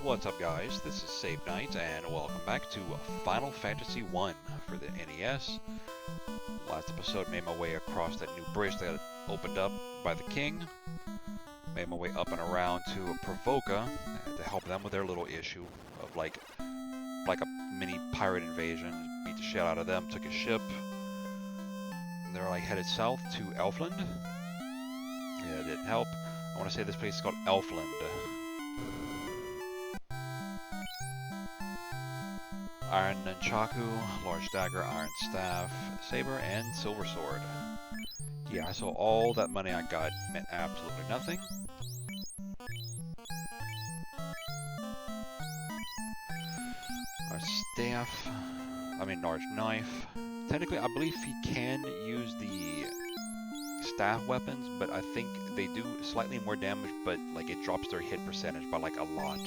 What's up, guys? This is Save Night, and welcome back to Final Fantasy I for the NES. Last episode, made my way across that new bridge that opened up by the king. Made my way up and around to Provoca to help them with their little issue of like a mini pirate invasion. Beat the shit out of them, took a ship. They're like headed south to Elfland. Yeah, it didn't help. I want to say this place is called Elfland. Iron Nunchaku, Large Dagger, Iron Staff, Saber, and Silver Sword. Yeah, so all that money I got meant absolutely nothing. Large Knife. Technically, I believe he can use the staff weapons, but I think they do slightly more damage, but like it drops their hit percentage by like a lot.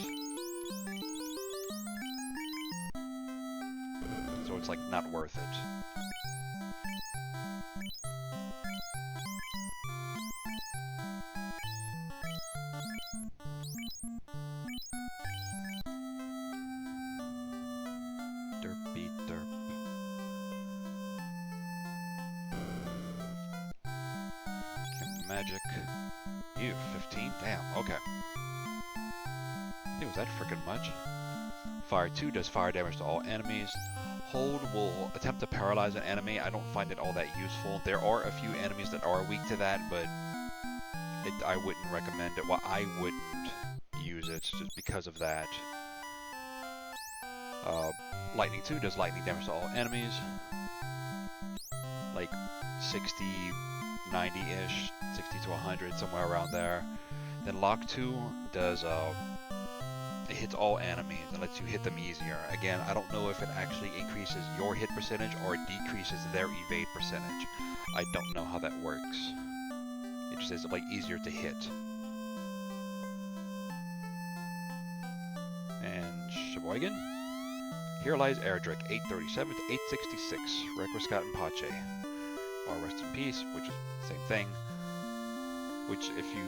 So it's like not worth it. Derpy derp. Magic. Ew, 15? Damn, okay. Hey, was that freaking much? Fire 2 does fire damage to all enemies. Hold will attempt to paralyze an enemy. I don't find it all that useful. There are a few enemies that are weak to that, but I wouldn't recommend it. Well, I wouldn't use it just because of that. Lightning 2 does lightning damage to all enemies. Like 60, 90-ish, 60 to 100, somewhere around there. Then Lock 2 does it hits all enemies and lets you hit them easier. Again, I don't know if it actually increases your hit percentage or decreases their evade percentage. I don't know how that works. It just is like easier to hit. And Sheboygan? Here lies Erdrick, 837 to 866. Requiescat and Pache. Or Rest in Peace, which is the same thing. Which, if you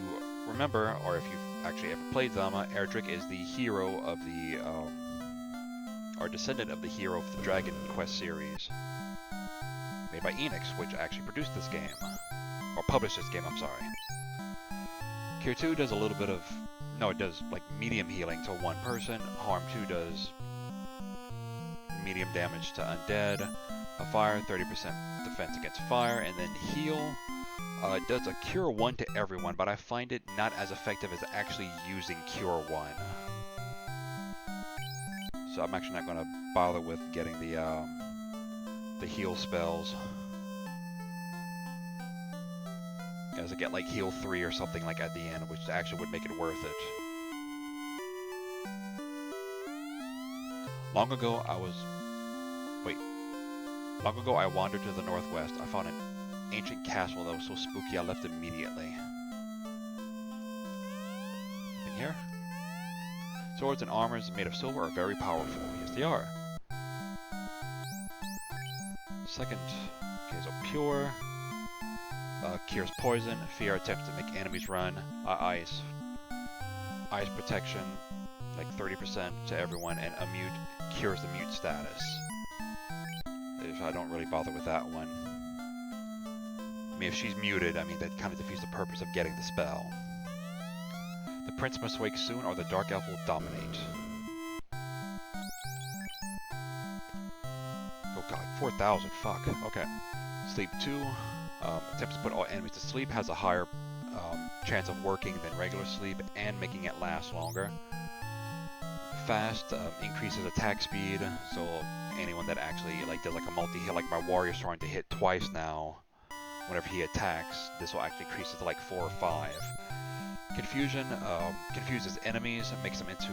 remember, or if you've actually ever played them, Erdrick is the hero of the, or descendant of the hero of the Dragon Quest series. Made by Enix, which actually produced this game. Or published this game, I'm sorry. Cure 2 does a little bit of, no, it does like medium healing to one person. Harm 2 does medium damage to undead. Fire, 30% defense against fire, and then heal. It does a Cure 1 to everyone, but I find it not as effective as actually using Cure 1. So I'm actually not going to bother with getting the heal spells. As I get like heal 3 or something like at the end, which actually would make it worth it. Long ago I wandered to the northwest. I found an ancient castle that was so spooky I left immediately. Anything here? Swords and armors made of silver are very powerful. Yes, they are. Second, okay, so pure. Cures poison. Fear attempts to make enemies run. Ice. Ice protection, like 30% to everyone, and a mute cures the mute status. I don't really bother with that one. I mean, if she's muted, I mean, that kind of defeats the purpose of getting the spell. The prince must wake soon, or the dark elf will dominate. Oh god, 4,000, fuck. Okay. Sleep 2. Attempts to put all enemies to sleep, has a higher chance of working than regular sleep, and making it last longer. Fast increases attack speed, so anyone that actually like does like a multi-hit, like my warrior's trying to hit twice now, whenever he attacks, this will actually increase it to like 4 or 5. Confusion confuses enemies and makes them into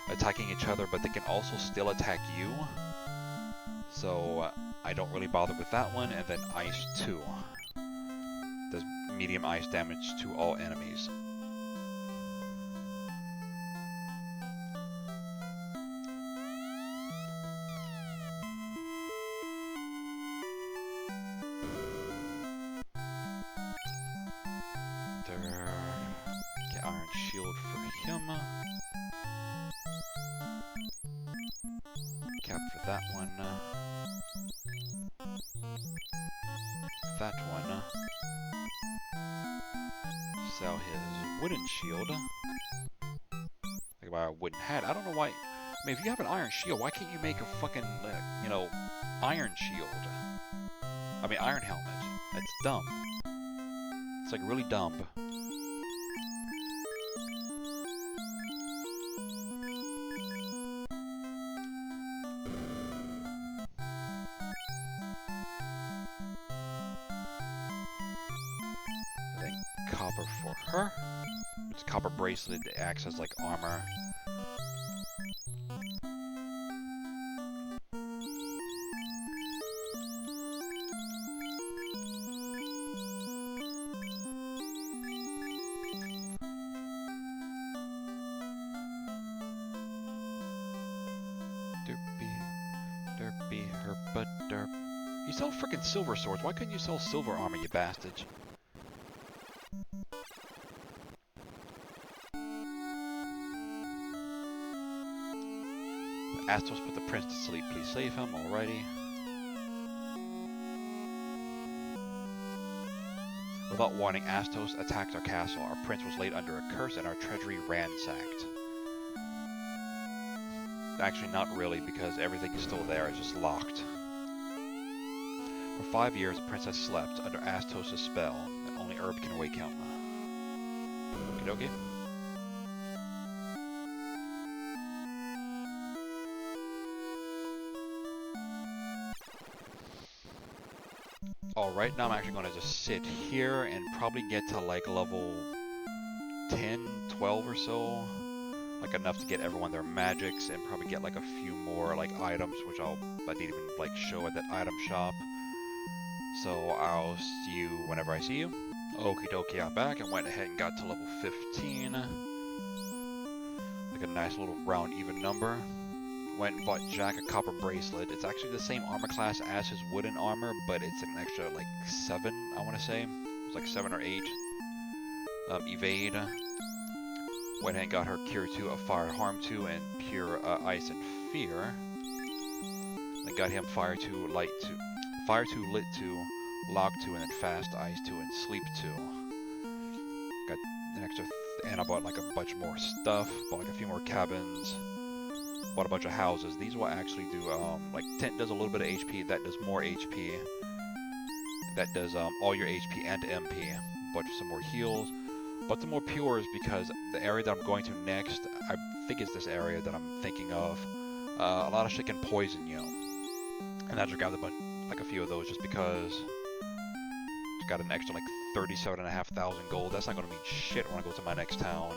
attacking each other, but they can also still attack you. So I don't really bother with that one. And then Ice 2 does medium ice damage to all enemies. Okay, Iron Shield for him. for that one. That one. Sell his wooden shield. Think about a wooden hat. I don't know why. I mean, if you have an iron shield, why can't you make a fucking, you know, iron shield? I mean, iron helmet. That's dumb. It's like really dumb. Copper for her. It's a copper bracelet that acts as like armor. Derpy, herpa derp. You sell frickin' silver swords. Why couldn't you sell silver armor, you bastard? Astos put the prince to sleep. Please save him. Alrighty. Without warning, Astos attacked our castle. Our prince was laid under a curse and our treasury ransacked. Actually, not really, because everything is still there. It's just locked. For 5 years, the princess slept under Astos' spell, and only Herb can wake him. Okie dokie. Alright, now I'm actually going to just sit here and probably get to like level 10, 12 or so. Like enough to get everyone their magics and probably get like a few more like items, which I didn't even like show at that item shop. So I'll see you whenever I see you. Okie dokie, I'm back and went ahead and got to level 15. Like a nice little round even number. Went and bought Jack a copper bracelet. It's actually the same armor class as his wooden armor, but it's an extra like 7, I want to say. It's like 7 or 8. Evade. Went ahead and got her Cure 2 of Fire, Harm 2, and Pure Ice and Fear. Then got him Fire 2, Light 2, Fire 2, Lit 2, Lock 2, and then Fast Ice 2, and Sleep 2. Got an extra, and I bought like a bunch more stuff. Bought like a few more cabins. Bought a bunch of houses. These will actually do, like, tent does a little bit of HP, that does more HP. That does, all your HP and MP. Bought some more heals. Bought some more pures because the area that I'm going to next, I think it's this area that I'm thinking of. A lot of shit can poison you. And I just grabbed a few of those just because. Just got an extra, like, 37,500 gold. That's not going to mean shit when I go to my next town.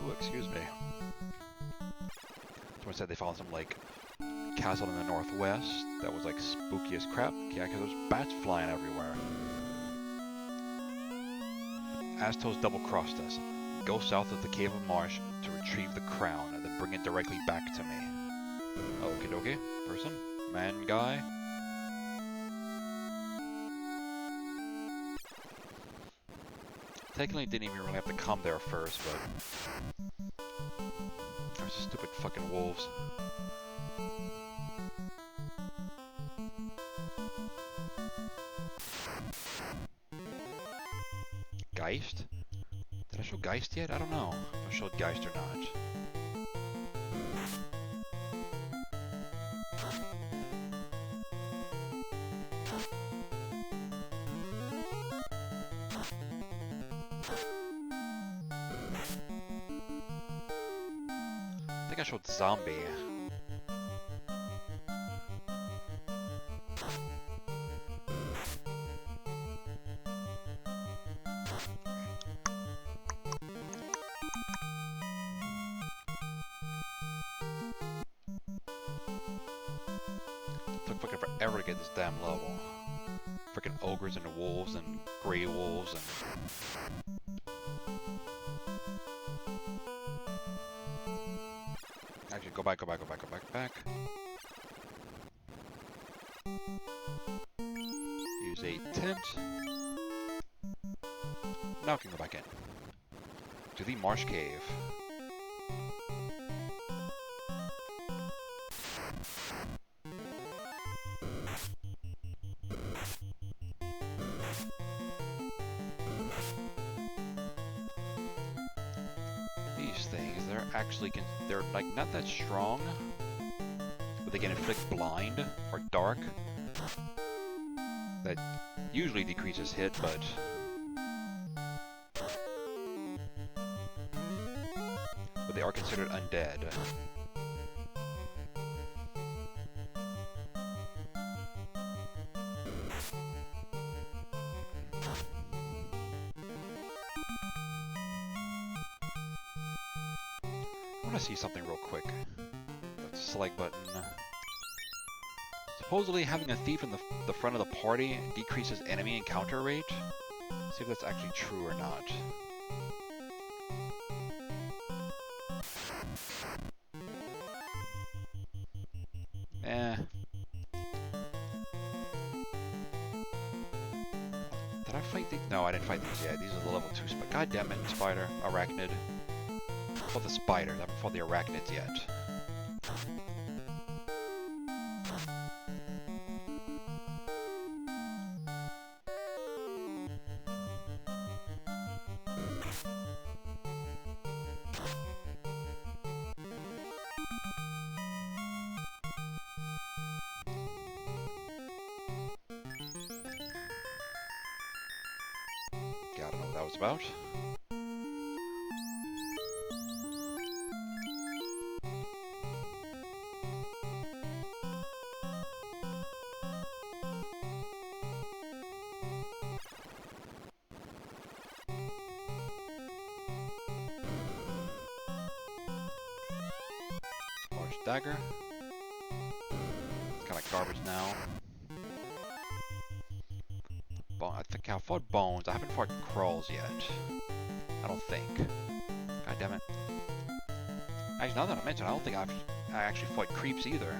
Ooh, excuse me. Someone said they found some, like, castle in the northwest that was, like, spooky as crap. Yeah, because there's bats flying everywhere. Astos double-crossed us. Go south of the Cave of Marsh to retrieve the crown, and then bring it directly back to me. Okie dokie. Person? Man? Guy? Technically didn't even really have to come there first, but... There's the stupid fucking wolves. Geist? Did I show Geist yet? I don't know if I showed Geist or not. I think I showed Zombie. Took fucking forever to get this damn level. Freaking ogres and wolves and grey wolves and... Go back, go back, go back, go back, go back. Use a tent. Now we can go back in. To the Marsh Cave. These things, they're actually, they're like not that strong, but they can inflict blind or dark. That usually decreases hit, but they are considered undead. I want to see something real quick. Select button. Supposedly having a thief in the front of the party decreases enemy encounter rate. See if that's actually true or not. Did I fight these? No, I didn't fight these yet. These are the level 2 spider. God damn it, spider. Arachnid. I fought the spiders. I haven't fought the arachnids yet. I don't know what that was about. Marsh dagger. It's kind of garbage now. I think I fought bones. I haven't fought crawls yet. I don't think. God damn it. Actually, now that I mention, I don't think I actually fought creeps either.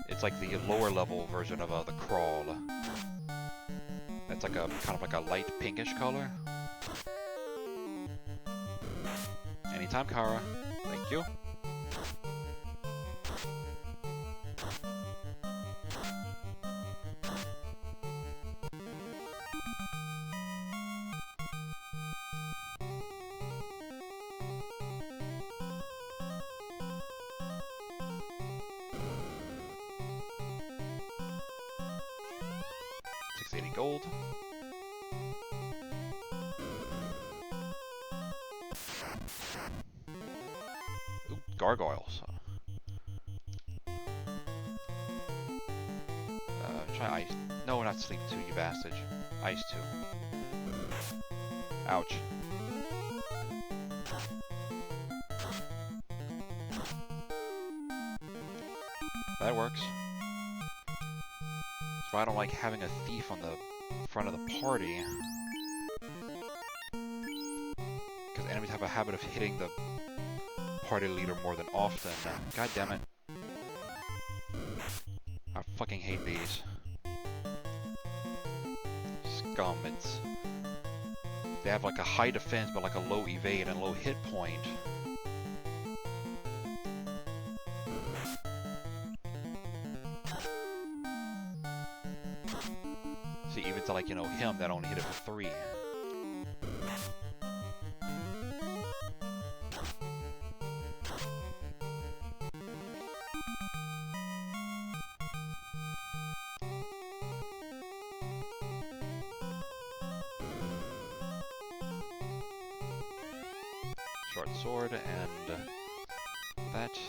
It's like the lower level version of the crawl. That's like a kind of like a light pinkish color. Anytime, Kara. Thank you. Gold. Ooh, gargoyles. Try ice. No, not sleep 2, you bastard. Ice 2. Ouch. That works. That's why I don't like having a thief on the front of the party. Because enemies have a habit of hitting the party leader more than often. God damn it. I fucking hate these. Scum, they have like a high defense but like a low evade and low hit point. See, even to like, you know, him that only hit it for 3. Short sword and that.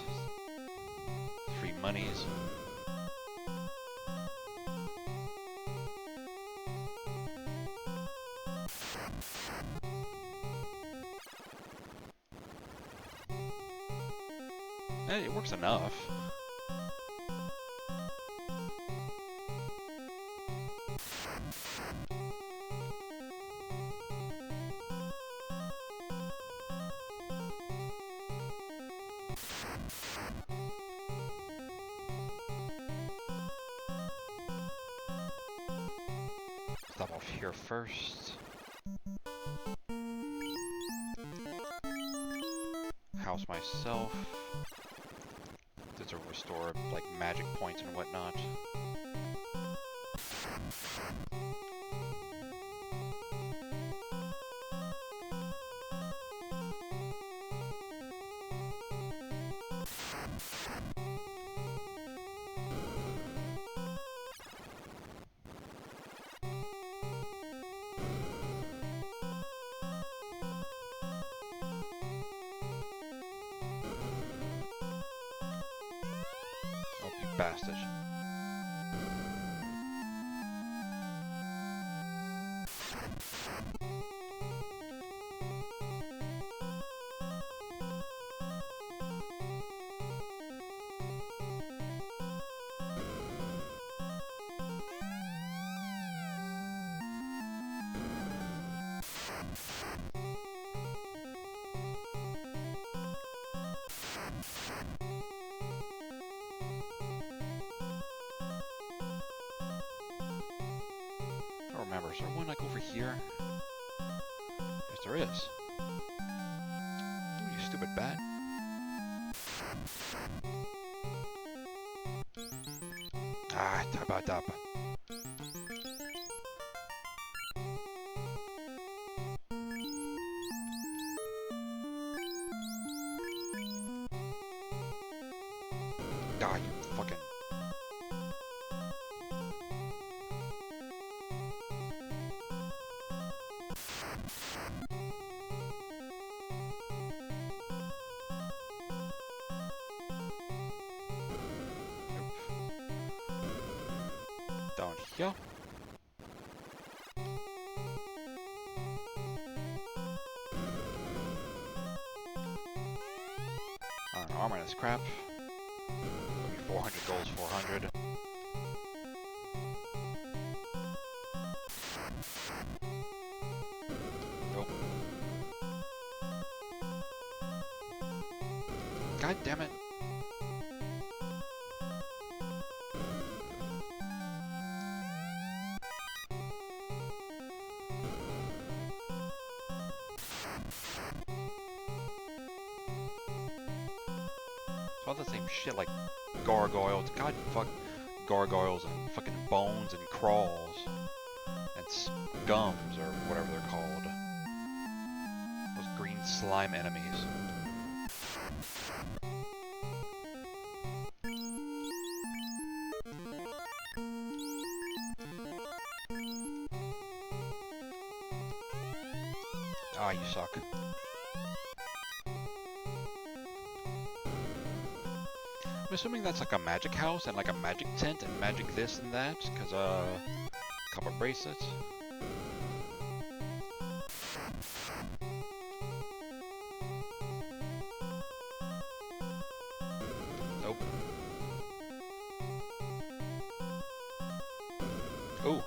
3 monies. It works enough. Stop off here first. House myself. To restore like magic points and whatnot. Bastard. Remember, is there one like over here? Yes, there is. Ooh, you stupid bat. Ah, tabadab. Ah, you fucking... Down here. Armor is crap. 400 goals, 400. Nope. God damn it. All the same shit like gargoyles, god fuck gargoyles and fucking bones and crawls and scums or whatever they're called. Those green slime enemies. Ah, you suck. I'm assuming that's like a magic house and like a magic tent and magic this and that, because copper bracelets. Nope. Ooh.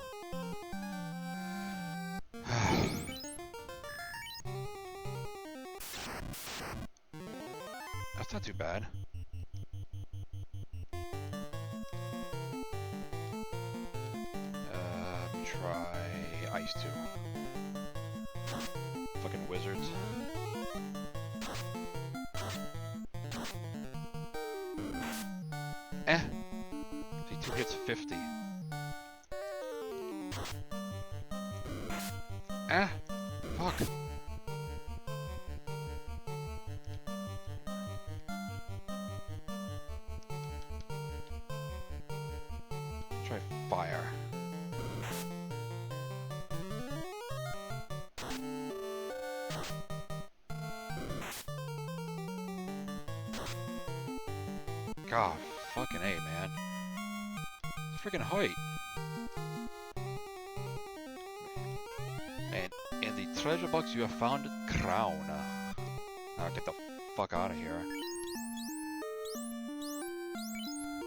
That's not too bad. Try ice too. Fucking wizards. See, 2 hits 50. Fuck. Try fire. God, fucking A, man. It's freaking height. And in the treasure box you have found a crown. Now get the fuck out of here.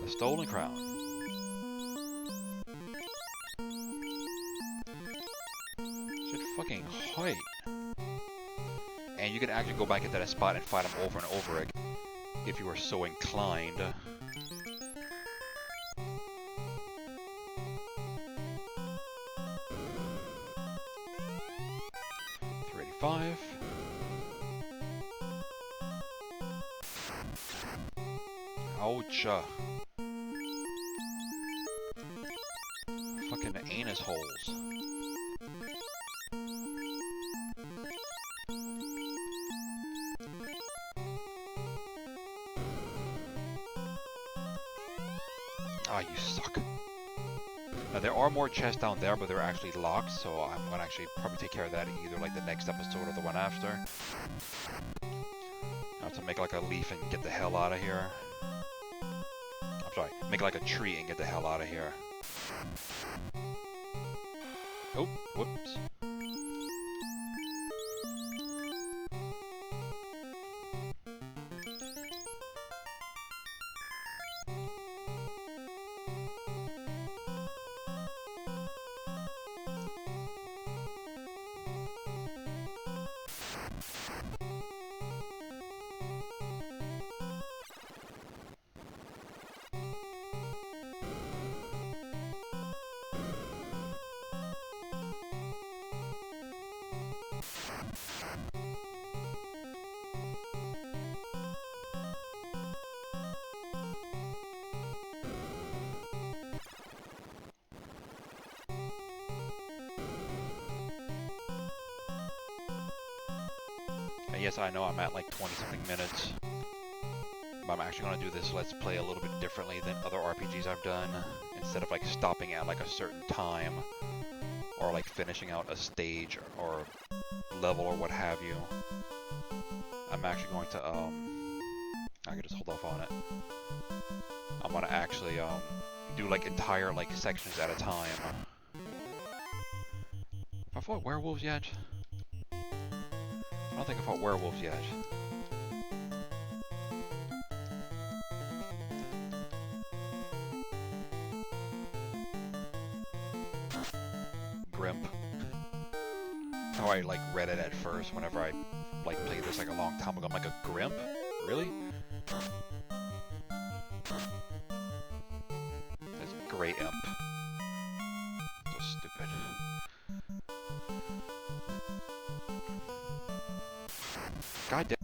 The stolen crown. Shit fucking height. And you can actually go back into that spot and fight them over and over again. if you are so inclined. 385. Ouch. Fucking anus holes. Ah, you suck. Now, there are more chests down there, but they're actually locked, so I'm gonna actually probably take care of that either like the next episode or the one after. Now, to make like a leaf and get the hell out of here. I'm sorry, make like a tree and get the hell out of here. Oh, whoops. And yes, I know I'm at like 20-something minutes, but I'm actually going to do this Let's Play a little bit differently than other RPGs I've done. Instead of like stopping at like a certain time, or like finishing out a stage or level or what have you, I'm actually going to, I can just hold off on it. I'm going to actually do like entire like sections at a time. Have I fought werewolves yet? I don't think I fought werewolves yet. Grimp. How I like read it at first whenever I like played this like a long time ago. I'm like, a Grimp? Really? That's Grey Imp. So stupid. God damn.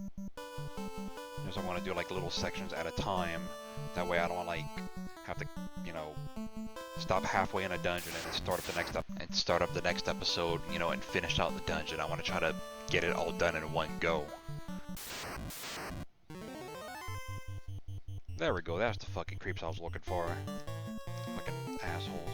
Because I want to do like little sections at a time. That way I don't like have to, you know, stop halfway in a dungeon and then start up the next episode, you know, and finish out the dungeon. I want to try to get it all done in one go. There we go. That's the fucking creeps I was looking for. Fucking assholes.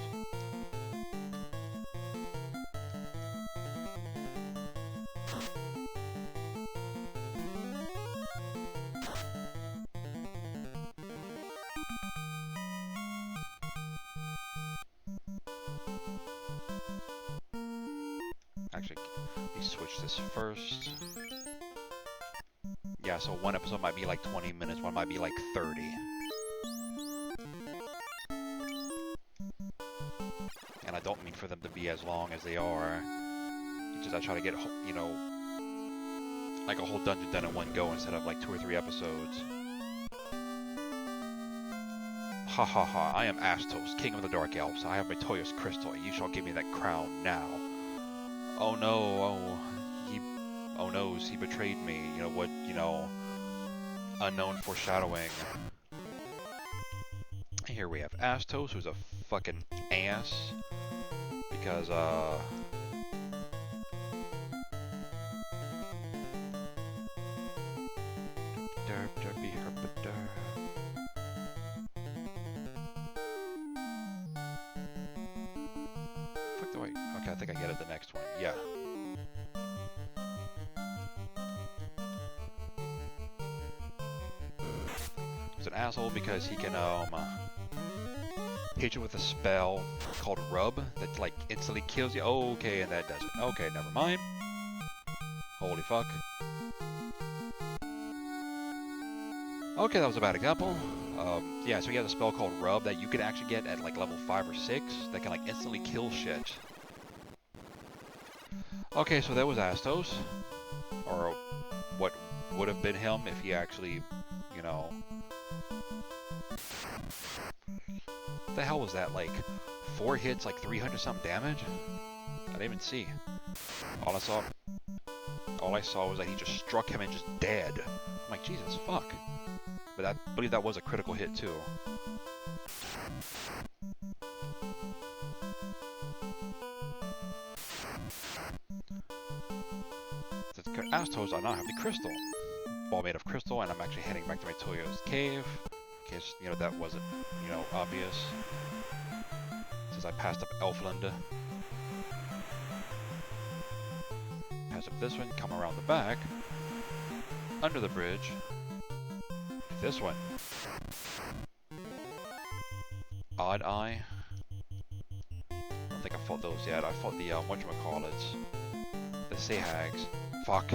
Actually, let me switch this first. Yeah, so one episode might be like 20 minutes, one might be like 30. And I don't mean for them to be as long as they are. It's just I try to get, you know, like a whole dungeon done in one go instead of like 2 or 3 episodes. Ha ha ha, I am Astos, king of the dark elves. I have Matoya's crystal. You shall give me that crown now. Oh no, oh noes, he betrayed me. You know what, you know, unknown foreshadowing. Here we have Astos, who's a fucking ass. Because, fuck do I... Okay, I think I get it the next one. Yeah. He's an asshole because he can, hit you with a spell called Rub that, like, instantly kills you. Oh, okay, and that does it. Okay, never mind. Holy fuck. Okay, that was a bad example. Yeah, so he has a spell called Rub that you can actually get at, like, level 5 or 6 that can, like, instantly kill shit. Okay, so that was Astos. Or what would have been him if he actually, you know... What the hell was that, like, 4 hits, like 300 something damage? I didn't even see. All I saw was that he just struck him and just dead. I'm like, Jesus, fuck. But I believe that was a critical hit too. Astos, I now have the crystal. Ball made of crystal, and I'm actually heading back to Matoya's cave. In case, you know, that wasn't, you know, obvious. Since I passed up Elfland. Pass up this one, come around the back. Under the bridge. This one. Odd Eye. I don't think I fought those yet. I fought the, whatchamacallits. The Sahags. Fuck.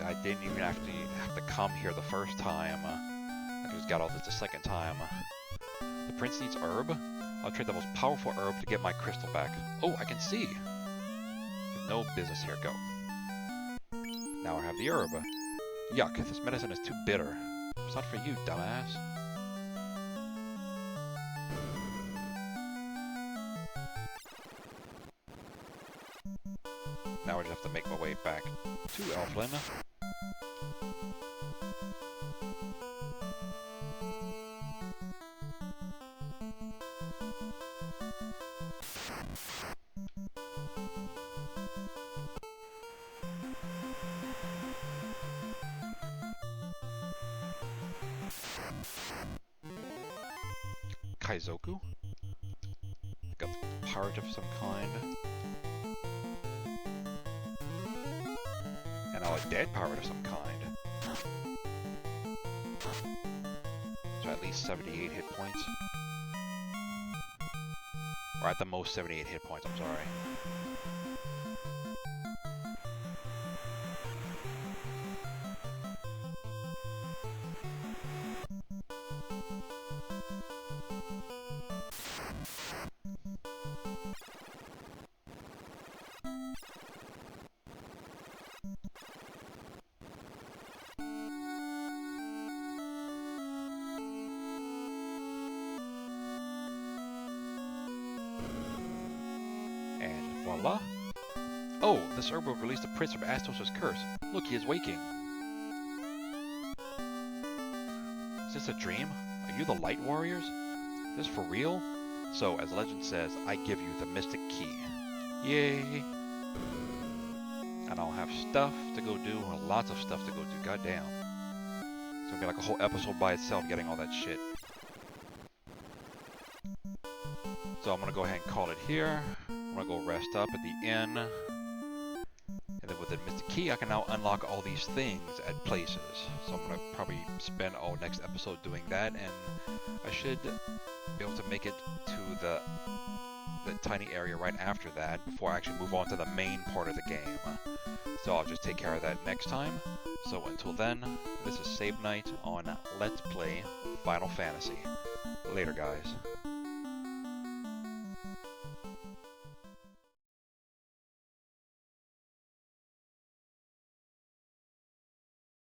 I didn't even have to come here the first time. I just got all this the second time. The prince needs herb. I'll trade the most powerful herb to get my crystal back. Oh, I can see. No business here. Go. Now I have the herb. Yuck, this medicine is too bitter. It's not for you, dumbass. Now I just have to make my way back to Elfland. Kaizoku? Like a pirate of some kind. And now a dead pirate of some kind. So at least 78 hit points. Or at the most 78 hit points, I'm sorry. Voila. Oh, this herb will release the prince from Astos' curse. Look, he is waking. Is this a dream? Are you the light warriors? Is this for real? So, as legend says, I give you the mystic key. Yay! And I'll have stuff to go do, or lots of stuff to go do. Goddamn. It's gonna be like a whole episode by itself getting all that shit. So I'm gonna go ahead and call it here. I'm gonna go rest up at the inn. And then with the mystic key, I can now unlock all these things at places. So I'm gonna probably spend all next episode doing that, and I should be able to make it to the tiny area right after that before I actually move on to the main part of the game. So I'll just take care of that next time. So until then, this is Save Night on Let's Play Final Fantasy. Later, guys.